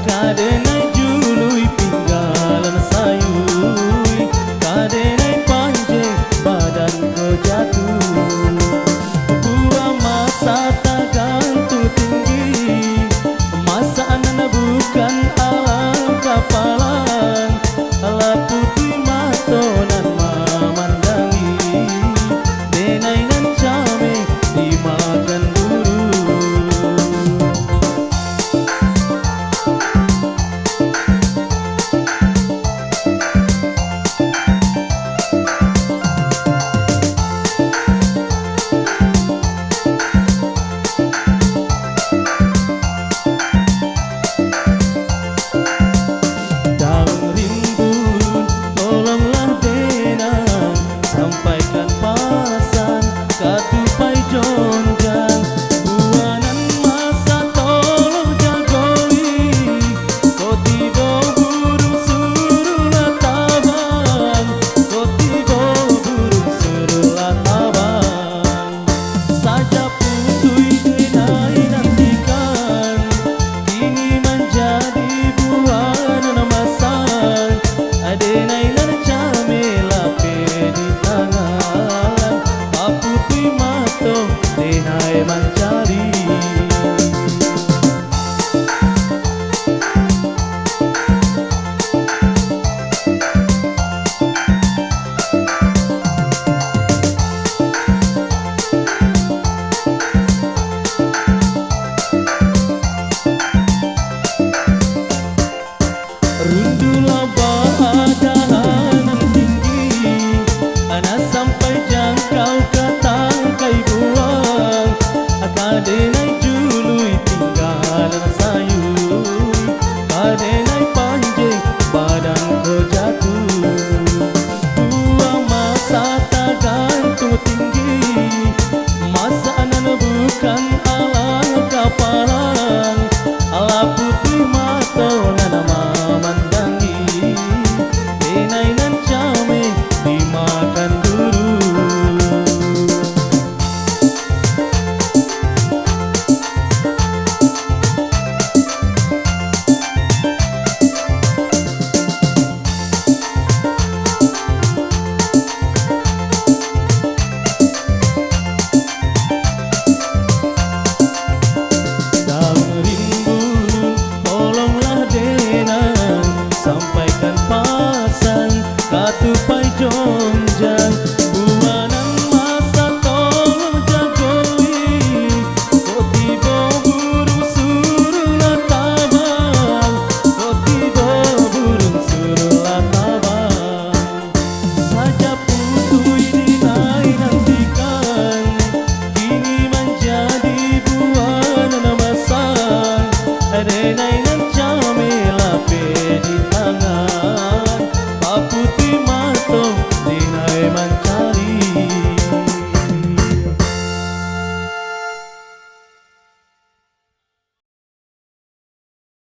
Kadenai jului pinggalan sayui, kadenai panjang badan ko jatuh. Buang masa tak gantung tinggi, masa anak bukan alam kapalan. Ala putih matonan memandangi, denai nan came dimakan buru. Sampaikan pasan katupai jonjang, buanan masa tolong jagoi. Kau tiba burung suruh tabang, kau tiba burung suruh tabang. Saja putui denai nantikan, kini menjadi buanan masal. Adenai nan camela pedi tangan, paputi mato denai mencari. Rundulah badanan tinggi, anak sampai jangkau ke tangkai buang. Kadenai jului tinggalan sayui, kadenai panjang badan ko jatuh. Buang masa tak gantung tinggi, masa anak bukan alang kapalan. Ala putih mata nana memandangi, denai nan came dimakan buru. Sampaikan pasan katupai jonjang, buanan masa tolong jagoi. Kau tiba burung suruh tabang, kau tiba burung suruh tabang. Saja putui denai nantikan, kini menjadi buanan masal. Denai